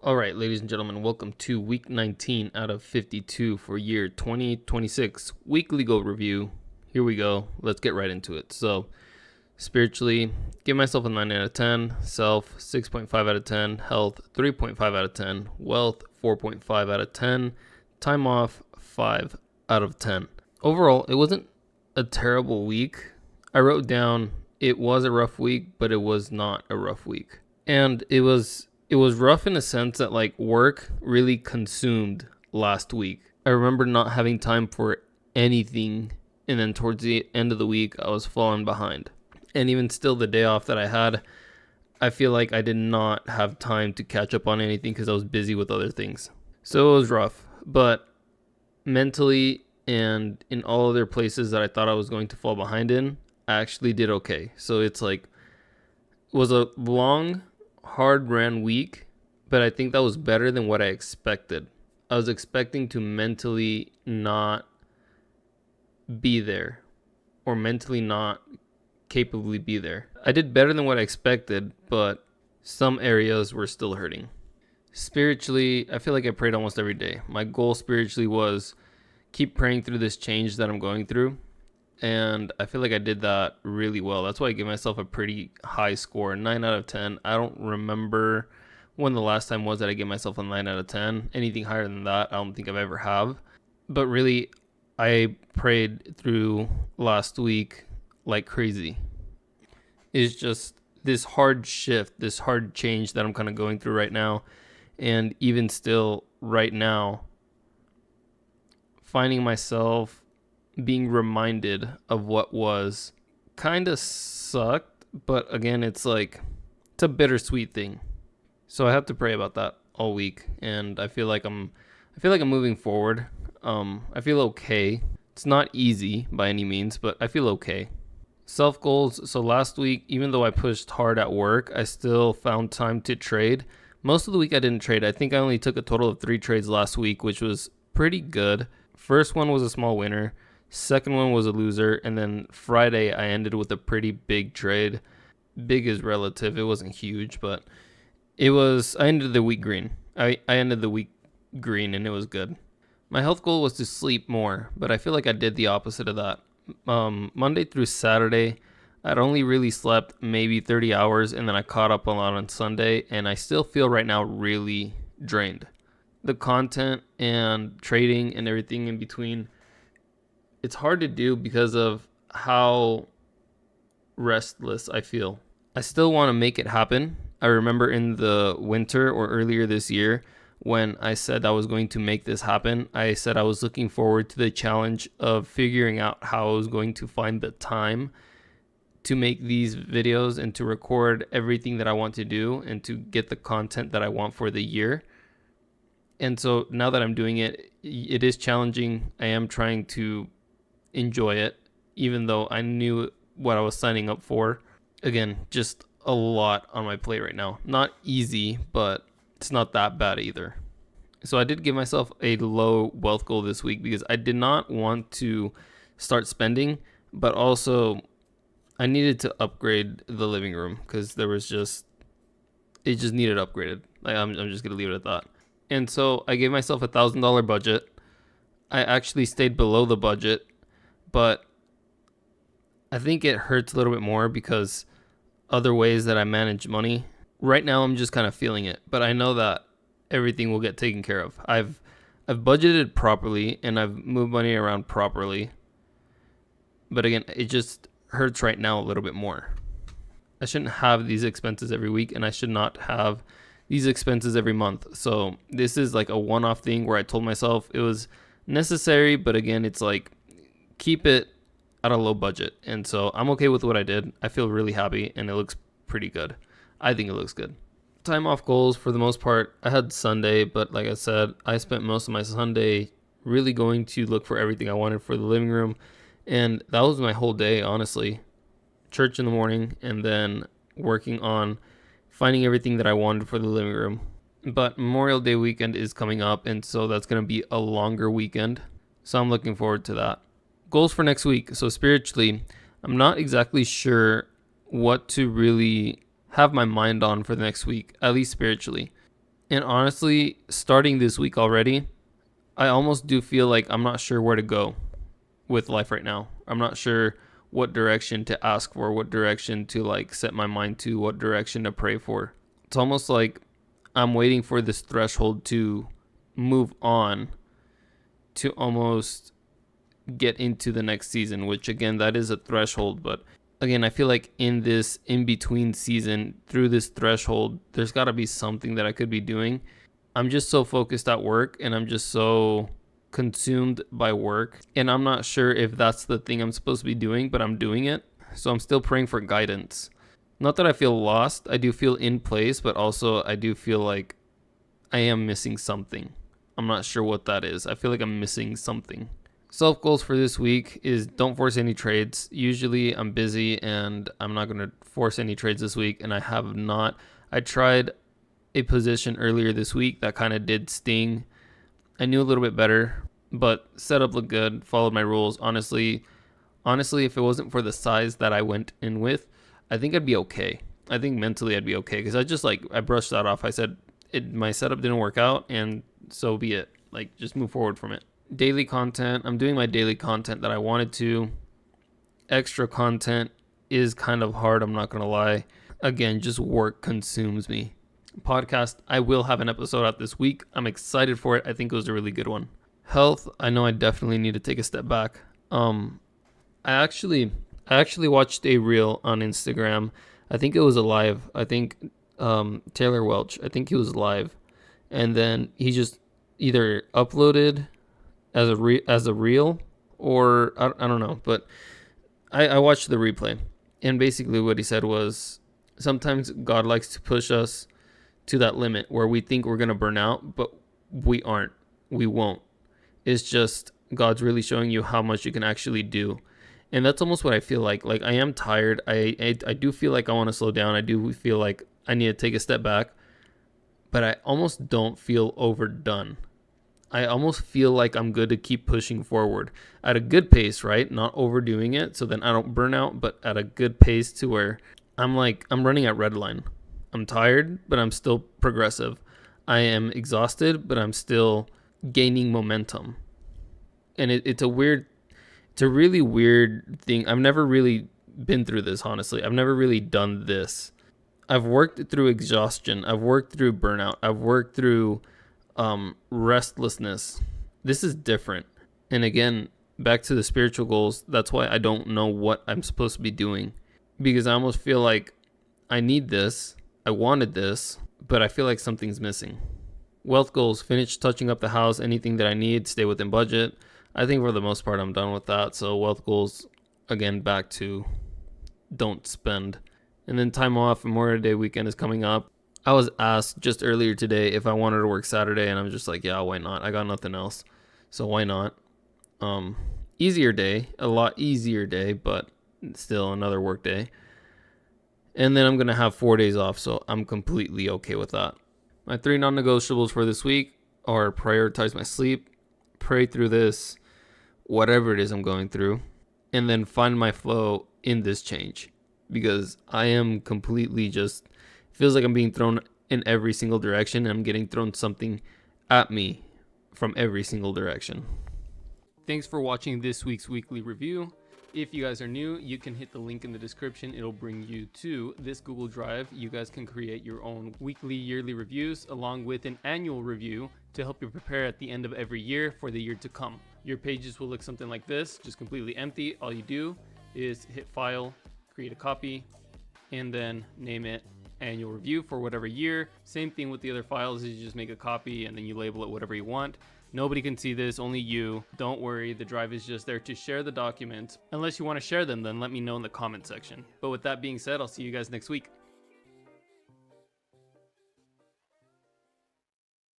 All right, ladies and gentlemen, welcome to week 19 out of 52 for year 2026 weekly goal review. Here we go. Let's get right into it. So, spiritually, give myself a 9 out of 10, self 6.5 out of 10, health 3.5 out of 10, wealth 4.5 out of 10, time off 5 out of 10. Overall, it wasn't a terrible week. I wrote down it was a rough week, but it was not a rough week. And it was rough in a sense that like work really consumed last week. I remember not having time for anything, and then towards the end of the week I was falling behind. And even still, the day off that I had, I feel like I did not have time to catch up on anything because I was busy with other things. So it was rough, but mentally and in all other places that I thought I was going to fall behind in, I actually did okay. So it's like, it was a long, hard ran week, but I think that was better than what I expected. I was expecting to mentally not be there, or mentally not capably be there. I did better than what I expected, but some areas were still hurting. Spiritually, I feel like I prayed almost every day. My goal spiritually was keep praying through this change that I'm going through. And I feel like I did that really well. That's why I give myself a pretty high score, 9 out of 10. I don't remember when the last time was that I gave myself a 9 out of 10. Anything higher than that, I don't think I've ever have. But really, I prayed through last week like crazy. It's just this hard shift, this hard change that I'm kind of going through right now. And even still, right now, finding myself being reminded of what was kind of sucked, but again, it's like it's a bittersweet thing. So I have to pray about that all week, and I feel like I'm moving forward. I feel okay. It's not easy by any means, but I feel okay. Self goals. So last week, even though I pushed hard at work, I still found time to trade. Most of the week I didn't trade. I think I only took a total of 3 trades last week, which was pretty good. First one was a small winner. Second one was a loser, and then Friday I ended with a pretty big trade. Big is relative. It wasn't huge, but I ended the week green. I ended the week green, and it was good. My health goal was to sleep more, but I feel like I did the opposite of that. Monday through Saturday, I'd only really slept maybe 30 hours, and then I caught up a lot on Sunday, and I still feel right now really drained. The content and trading and everything in between, it's hard to do because of how restless I feel. I still want to make it happen. I remember in the winter or earlier this year when I said I was going to make this happen, I said I was looking forward to the challenge of figuring out how I was going to find the time to make these videos and to record everything that I want to do and to get the content that I want for the year. And so now that I'm doing it, it is challenging. I am trying to enjoy it, even though I knew what I was signing up for. Again, just a lot on my plate right now. Not easy, but it's not that bad either. So I did give myself a low wealth goal this week because I did not want to start spending, but also I needed to upgrade the living room because it just needed upgraded. Like I'm just gonna leave it at that. And so I gave myself $1,000 budget. I actually stayed below the budget, but I think it hurts a little bit more because other ways that I manage money. Right now I'm just kind of feeling it, but I know that everything will get taken care of. I've budgeted properly and I've moved money around properly. But again, it just hurts right now a little bit more. I shouldn't have these expenses every week, and I should not have these expenses every month. So this is like a one-off thing where I told myself it was necessary, but again, it's like keep it at a low budget. And so I'm okay with what I did. I feel really happy, and it looks pretty good. I think it looks good. Time off goals, for the most part, I had Sunday, but like I said, I spent most of my Sunday really going to look for everything I wanted for the living room. And that was my whole day, honestly. Church in the morning, and then working on finding everything that I wanted for the living room. But Memorial Day weekend is coming up, and so that's going to be a longer weekend. So I'm looking forward to that. Goals for next week. So spiritually, I'm not exactly sure what to really have my mind on for the next week, at least spiritually. And honestly, starting this week already, I almost do feel like I'm not sure where to go with life right now. I'm not sure what direction to ask for, what direction to like set my mind to, what direction to pray for. It's almost like I'm waiting for this threshold to move on to almost get into the next season, which again, that is a threshold. But again, I feel like in this in between season, through this threshold, there's got to be something that I could be doing. I'm just so focused at work and I'm just so consumed by work. And I'm not sure if that's the thing I'm supposed to be doing, but I'm doing it. So I'm still praying for guidance. Not that I feel lost, I do feel in place, but also I do feel like I am missing something. I'm not sure what that is. I feel like I'm missing something. Self goals for this week is don't force any trades. Usually I'm busy and I'm not going to force any trades this week, and I have not. I tried a position earlier this week that kind of did sting. I knew a little bit better, but setup looked good, followed my rules. Honestly, if it wasn't for the size that I went in with, I think I'd be okay. I think mentally I'd be okay because I brushed that off. I said my setup didn't work out, and so be it. Like, just move forward from it. Daily content. I'm doing my daily content that I wanted to. Extra content is kind of hard, I'm not going to lie. Again, just work consumes me. Podcast, I will have an episode out this week. I'm excited for it. I think it was a really good one. Health, I know I definitely need to take a step back. I actually watched a reel on Instagram. I think it was a live. I think Taylor Welch. I think he was live, and then he just either uploaded as a reel, or I don't know. But I watched the replay, and basically what he said was sometimes God likes to push us to that limit where we think we're gonna burn out, but we aren't. We won't. It's just God's really showing you how much you can actually do. And that's almost what I feel like. Like, I am tired. I do feel like I want to slow down. I do feel like I need to take a step back. But I almost don't feel overdone. I almost feel like I'm good to keep pushing forward at a good pace, right? Not overdoing it so then I don't burn out, but at a good pace to where I'm running at red line. I'm tired, but I'm still progressive. I am exhausted, but I'm still gaining momentum. And it's a really weird thing. I've never really been through this, honestly. I've never really done this. I've worked through exhaustion. I've worked through burnout. I've worked through restlessness. This is different. And again, back to the spiritual goals, that's why I don't know what I'm supposed to be doing. Because I almost feel like I need this. I wanted this, but I feel like something's missing. Wealth goals, finish touching up the house, anything that I need, stay within budget. I think for the most part I'm done with that. So wealth goals, again, back to don't spend. And then time off, Memorial Day weekend is coming up. I was asked just earlier today if I wanted to work Saturday, and I'm just like, yeah, why not? I got nothing else, so why not? Easier day, a lot easier day, but still another work day. And then I'm going to have 4 days off, so I'm completely okay with that. My 3 non-negotiables for this week are prioritize my sleep, pray through this, whatever it is I'm going through, and then find my flow in this change. Because I am completely just, feels like I'm being thrown in every single direction, and I'm getting thrown something at me from every single direction. Thanks for watching this week's weekly review. If you guys are new, you can hit the link in the description. It'll bring you to this Google Drive. You guys can create your own weekly, yearly reviews along with an annual review to help you prepare at the end of every year for the year to come. Your pages will look something like this, just completely empty. All you do is hit file, create a copy, and then name it annual review for whatever year. Same thing with the other files, is you just make a copy and then you label it whatever you want. Nobody can see this, only you. Don't worry, the drive is just there to share the documents. Unless you want to share them, then let me know in the comment section. But with that being said, I'll see you guys next week.